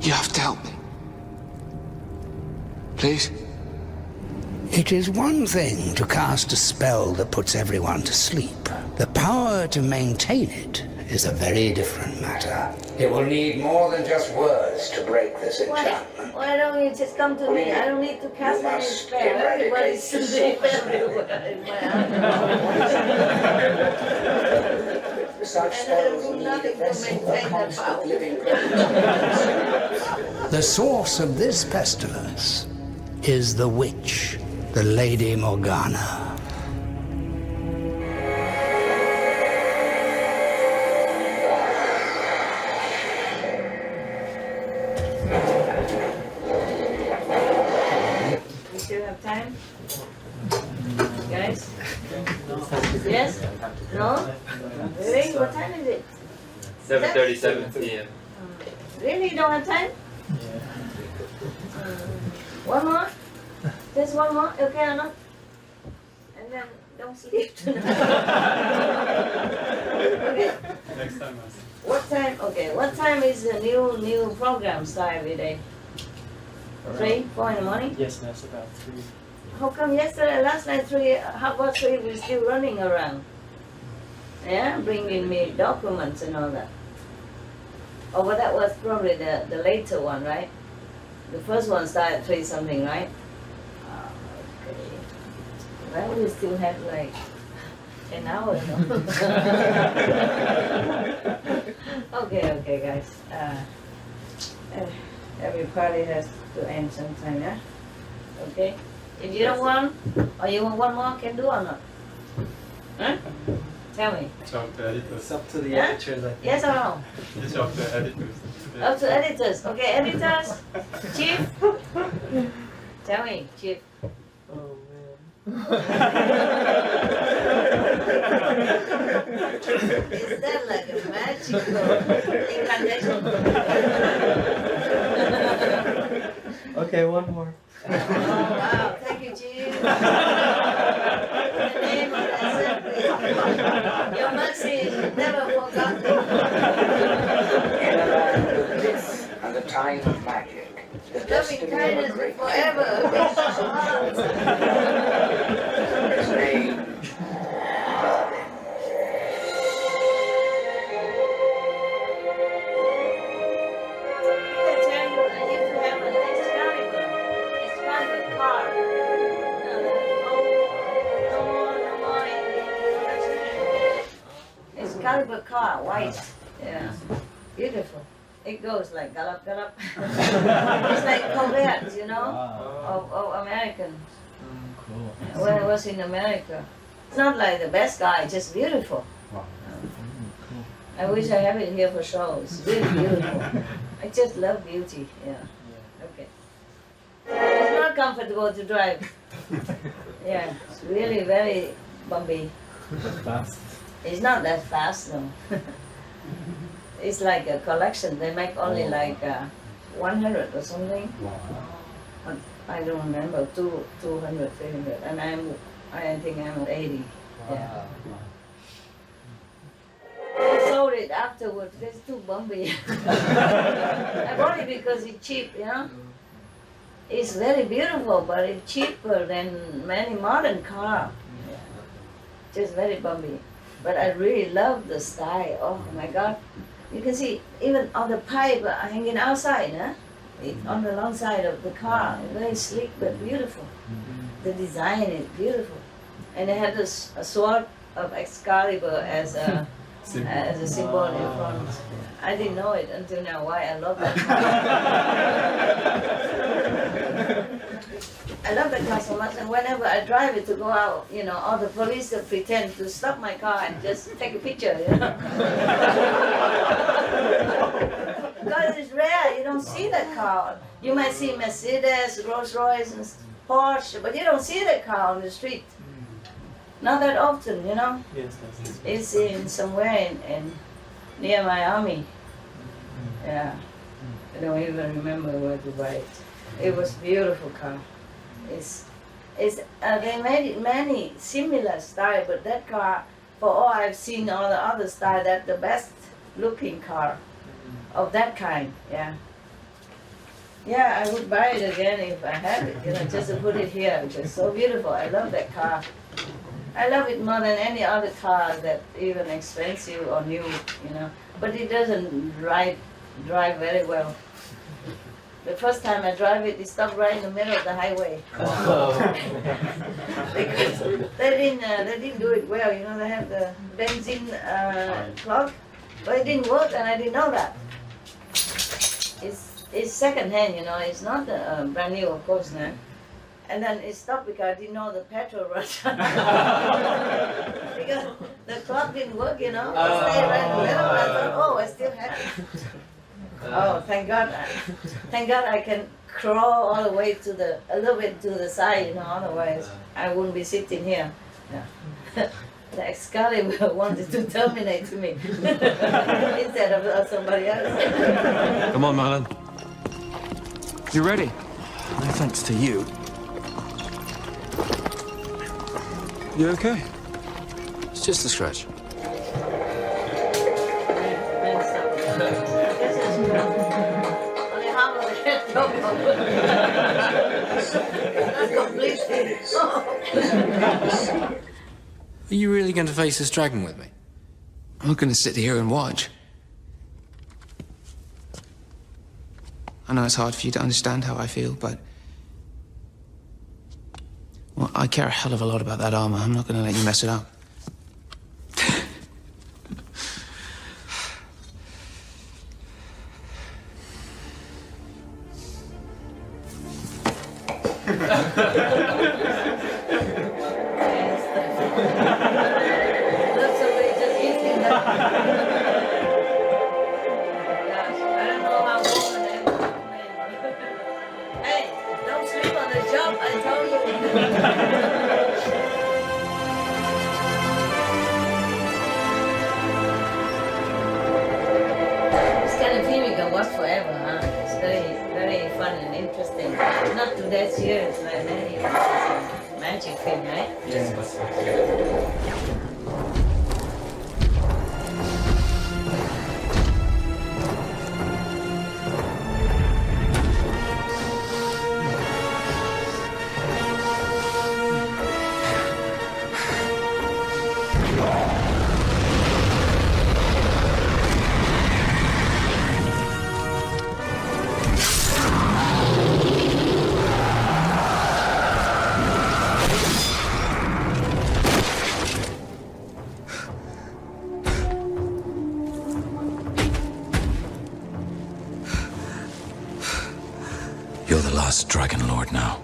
S16: You have to help me. Please?
S9: It is one thing to cast a spell that puts everyone to sleep. The power to maintain it is a very different matter. It will need more than just words to break this enchantment.
S6: Why don't you just come to me? I don't need to cast any spell. Everybody's sleep everywhere in my house. And I don't do nothing to maintain that power.
S9: The source of this pestilence is the witch, the Lady Morgana.
S6: We still have time? Guys? Yes? No? No? Really? What time is it?
S10: 7:37 p.m.
S6: Really? You don't have time? One more? Just one more? Okay or not? And then don't sleep tonight. Okay.
S10: Next time,
S6: What time? Okay. What time is the new program start every day? 3, 4 in the morning?
S10: Yes, that's about 3.
S6: How come last night 3, half past 3 we're still running around? Yeah, bringing me documents and all that. Oh, but that was probably the later one, right? The first one started at 3 something, right? Okay. Well, we still have like an hour, no? Okay, guys. Every party has to end sometime, yeah? Okay? If you don't want, or you want one more, can do or not? Huh? Tell me.
S10: It's up to editors. It's up to the
S6: Yeah?
S10: editors, I think.
S6: Yes or no?
S10: It's up to editors.
S6: Up to editors. Okay, editors. Chief. Tell me, Chief.
S10: Oh,
S6: Is that like a magical incantation?
S10: Okay, one more.
S6: Oh wow, thank you, Chief. In the name of the assembly, your mercy is never forgotten.
S9: In a land of myth and a time of magic, the
S6: Loving
S9: destiny of a
S6: kindness
S9: great
S6: forever.
S9: His name, Merlin.
S6: I tell you, I used to have an Excalibur car. No more Excalibur car, white. Yeah, beautiful. It goes like gallop, gallop. It's like Corvette, you know, of American.
S10: Cool.
S6: When I was in America. It's not like the best guy, just beautiful. I wish I have it here for show. It's really beautiful. I just love beauty, yeah. Okay. It's not comfortable to drive. Yeah, it's really very bumpy.
S10: Fast.
S6: It's not that fast, no. It's like a collection. They make only like 100 or something. But I don't remember, 200, 300. And I think I'm 80. Yeah. I sold it afterwards. It's too bumpy. I bought it because it's cheap, you know. It's very beautiful, but it's cheaper than many modern cars. Yeah. Just very bumpy. But I really love the style. Oh my God. You can see even on the pipe hanging outside, huh? It's on the long side of the car. Very sleek but beautiful. The design is beautiful. And they had this a sword of Excalibur as a symbol in front. I didn't know it until now why I love that car. I love that car so much, and whenever I drive it to go out, you know, all the police will pretend to stop my car and just take a picture, you know. Because it's rare, you don't see that car. You might see Mercedes, Rolls Royce, and Porsche, but you don't see that car on the street. Not that often, you know.
S10: Yes,
S6: It's in somewhere in near Miami. Yeah, I don't even remember where to buy it. It was beautiful car. They made it many similar style, but that car, for all I've seen all the other style, that's the best looking car of that kind. Yeah. Yeah, I would buy it again if I had it, you know, just to put it here. It's just so beautiful. I love that car. I love it more than any other car that even expensive or new, you know. But it doesn't drive very well. The first time I drive it, it stopped right in the middle of the highway. Because they didn't do it well, you know. They have the benzene clock, but it didn't work, and I didn't know that. It's second hand, you know. It's not brand new, of course, now. And then it stopped because I didn't know the petrol rushed. Because the clock didn't work, you know. It stayed right in the middle. I thought, oh, I still have it. Oh, thank God. Thank God I can crawl all the way to a little bit to the side, you know, otherwise I wouldn't be sitting here. Yeah. The Excalibur wanted to terminate me instead of somebody else.
S17: Come on, Merlin. You ready?
S5: No thanks to you.
S17: You okay? It's just a scratch. Are you really going to face this dragon with me?
S16: I'm not going to sit here and watch. I know it's hard for you to understand how I feel, but... Well, I care a hell of a lot about that armor. I'm not going to let you mess it up.
S6: Not to that serious, like many magic thing, right?
S10: Yes.
S18: You're the last Dragon Lord now.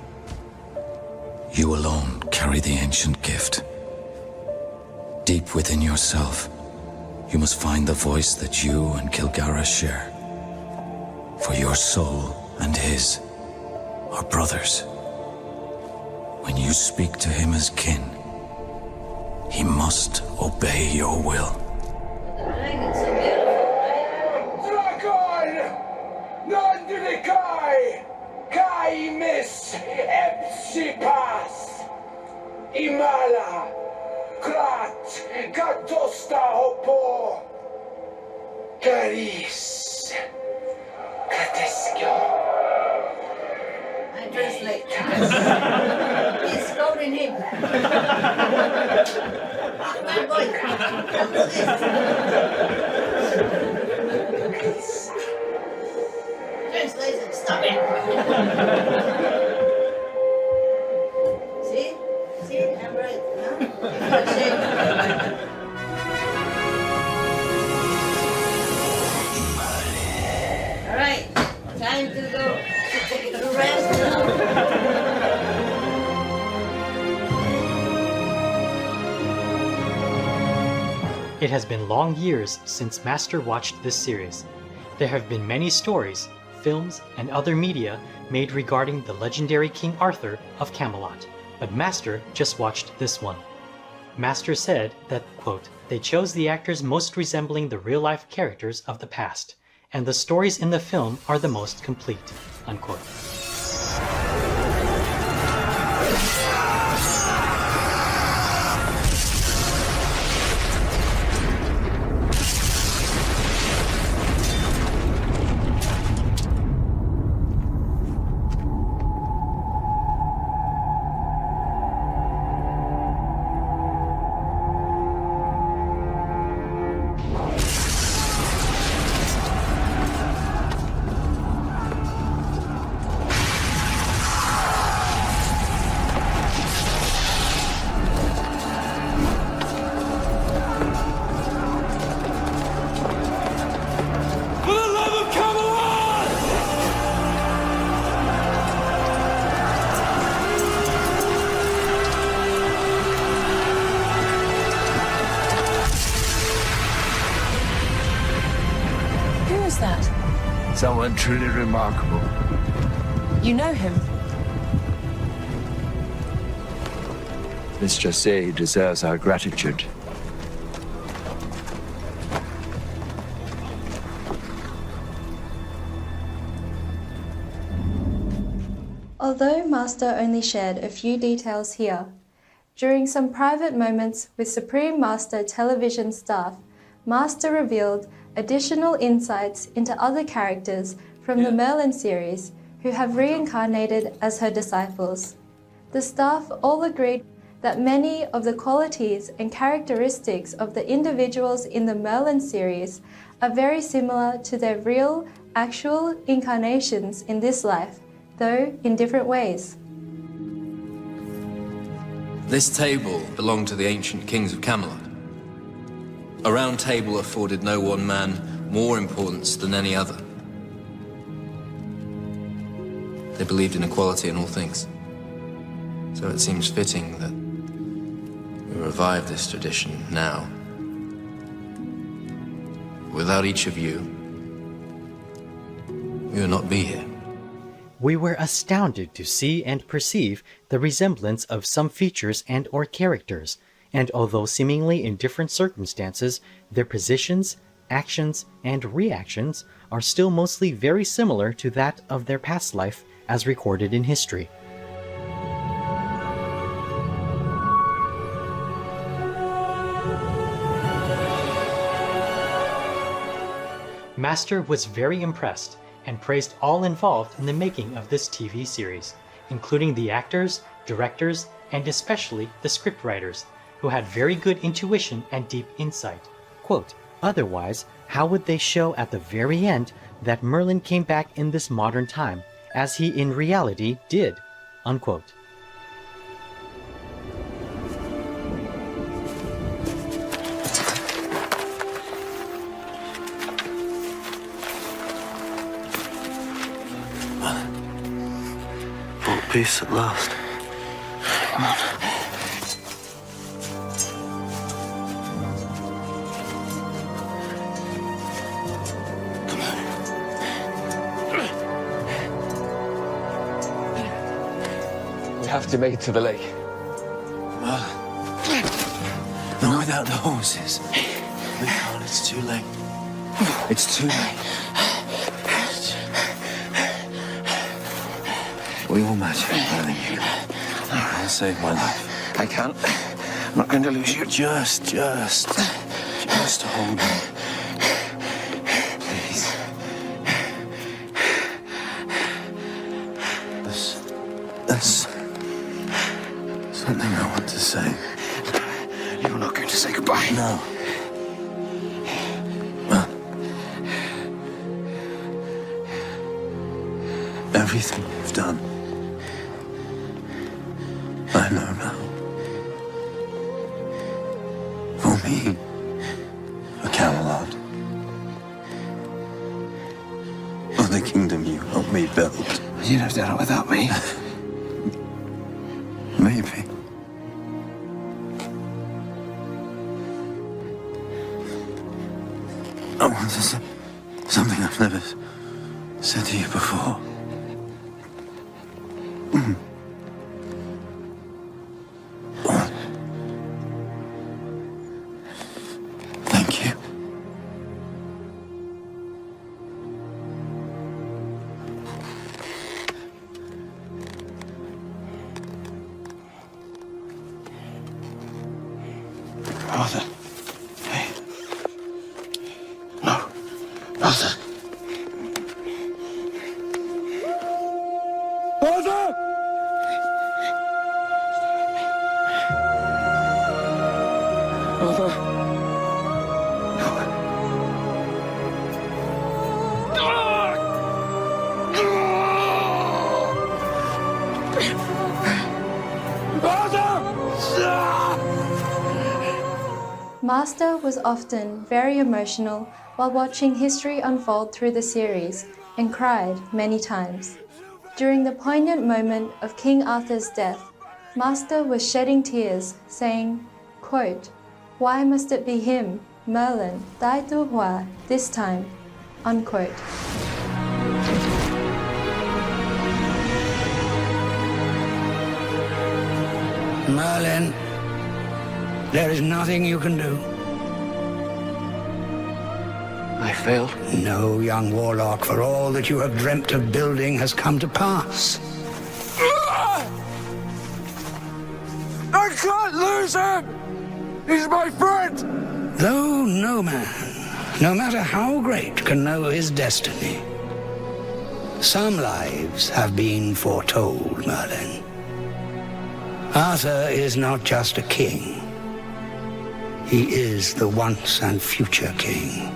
S18: You alone carry the ancient gift. Deep within yourself, you must find the voice that you and Kilgara share. For your soul and his are brothers. When you speak to him as kin, he must obey your will.
S8: Dragon! Nandrikai! Kai Miss Epsipas! Imala! Krat! Gatosta Hopo! Caris! Kateskio!
S6: I translate. He's scolding him. My boy. Translation, stop it. See? See? I'm right. Huh? All right. Time to go. Take a rest now.
S2: It has been long years since Master watched this series. There have been many stories, films, and other media made regarding the legendary King Arthur of Camelot, but Master just watched this one. Master said that, quote, they chose the actors most resembling the real-life characters of the past, and the stories in the film are the most complete, unquote.
S11: Someone truly remarkable.
S7: You know him?
S11: Let's just say he deserves our gratitude.
S3: Although Master only shared a few details here, during some private moments with Supreme Master television staff, Master revealed additional insights into other characters from the Merlin series who have reincarnated as her disciples. The staff all agreed that many of the qualities and characteristics of the individuals in the Merlin series are very similar to their real, actual incarnations in this life, though in different ways.
S19: This table belonged to the ancient kings of Camelot. A round table afforded no one man more importance than any other. They believed in equality in all things. So it seems fitting that we revive this tradition now. Without each of you, we would not be here.
S2: We were astounded to see and perceive the resemblance of some features and/or characters, and although seemingly in different circumstances, their positions, actions, and reactions are still mostly very similar to that of their past life as recorded in history. Master was very impressed and praised all involved in the making of this TV series, including the actors, directors, and especially the scriptwriters, who had very good intuition and deep insight. Quote, "Otherwise, how would they show at the very end that Merlin came back in this modern time, as he in reality did?" Unquote.
S11: Peace at last. Come on.
S16: We have to make it to the lake.
S11: Not without the horses. We can't, it's too late. It's too late. We all matter. I think you can. I'll save my life.
S16: I can't. I'm not going to lose you.
S11: Just hold me. Please. There's something I want to say.
S16: You're not going to say goodbye.
S11: No. Everything you've done, I know now. For me, for Camelot, for the kingdom you helped me build.
S16: You'd have done it without me.
S11: Maybe. I want to say something I've never said to you before. Thank you.
S16: Arthur. Hey. No. Arthur.
S11: Arthur!
S16: Arthur.
S3: Master was often very emotional while watching history unfold through the series and cried many times. During the poignant moment of King Arthur's death, Master was shedding tears, saying, quote, "Why must it be him, Merlin, Dai Tu Hua, this time?" Unquote.
S9: Merlin, there is nothing you can do.
S16: I failed?
S9: No, young warlock, for all that you have dreamt of building has come to pass.
S8: can't lose him! He's my friend!
S9: Though no man, no matter how great, can know his destiny, some lives have been foretold, Merlin. Arthur is not just a king. He is the once and future king.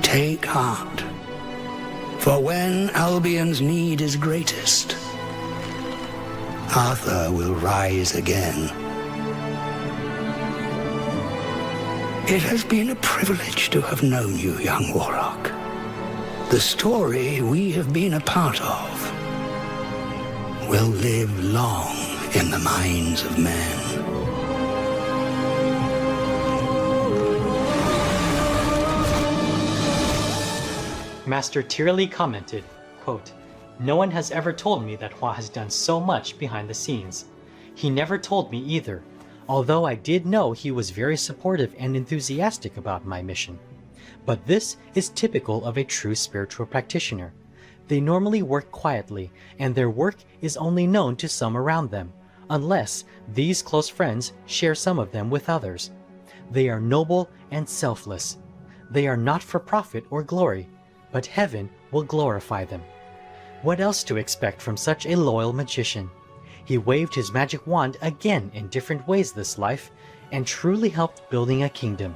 S9: Take heart, for when Albion's need is greatest, Arthur will rise again. It has been a privilege to have known you, young Warlock. The story we have been a part of will live long in the minds of men.
S2: Master tearily commented, quote, "No one has ever told me that Hua has done so much behind the scenes. He never told me either, although I did know he was very supportive and enthusiastic about my mission. But this is typical of a true spiritual practitioner. They normally work quietly, and their work is only known to some around them, unless these close friends share some of them with others. They are noble and selfless. They are not for profit or glory, but heaven will glorify them. What else to expect from such a loyal magician? He waved his magic wand again in different ways this life, and truly helped building a kingdom.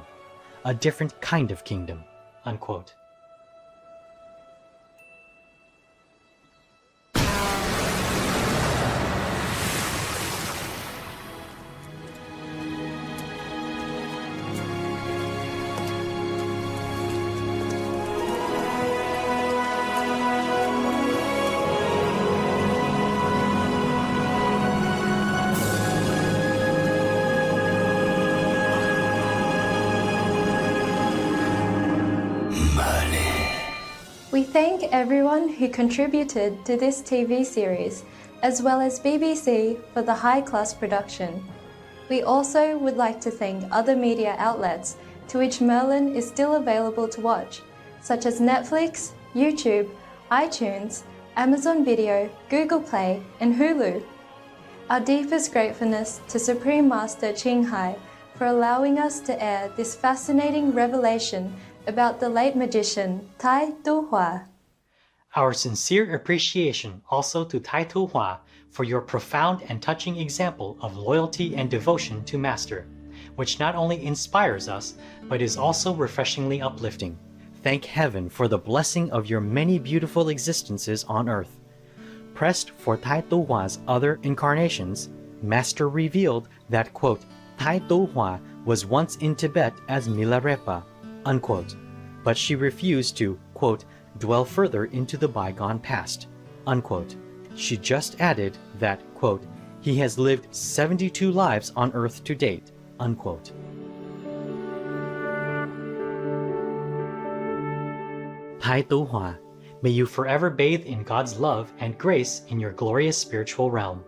S2: A different kind of kingdom." Unquote.
S3: We thank everyone who contributed to this TV series, as well as BBC for the high-class production. We also would like to thank other media outlets to which Merlin is still available to watch, such as Netflix, YouTube, iTunes, Amazon Video, Google Play, and Hulu. Our deepest gratefulness to Supreme Master Ching Hai for allowing us to air this fascinating revelation about the late magician Tai Tu Hua.
S2: Our sincere appreciation also to Tai Tu Hua for your profound and touching example of loyalty and devotion to Master, which not only inspires us, but is also refreshingly uplifting. Thank heaven for the blessing of your many beautiful existences on earth. Pressed for Tai Tu Hua's other incarnations, Master revealed that, quote, Tai Tu Hua was once in Tibet as Milarepa, unquote, but she refused to, quote, dwell further into the bygone past, unquote. She just added that, quote, he has lived 72 lives on earth to date, unquote. Tai Tu Hua, may you forever bathe in God's love and grace in your glorious spiritual realm.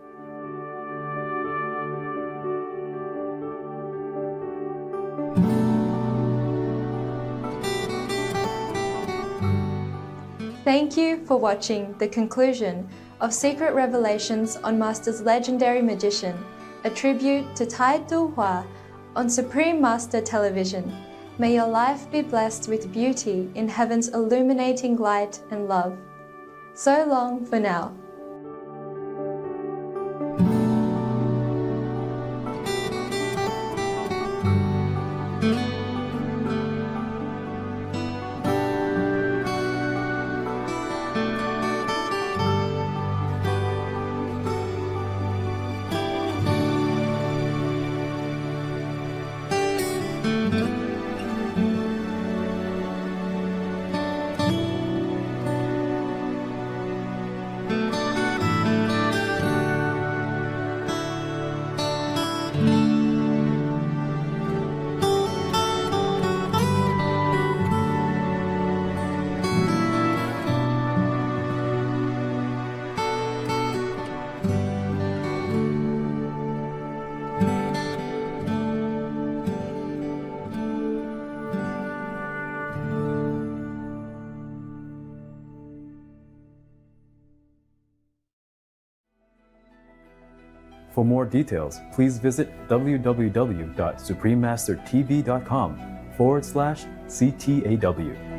S3: Thank you for watching the conclusion of Secret Revelations on Master's Legendary Magician, a tribute to Tai Tu Hua on Supreme Master Television. May your life be blessed with beauty in heaven's illuminating light and love. So long for now.
S20: For more details, please visit www.suprememastertv.com/CTAW.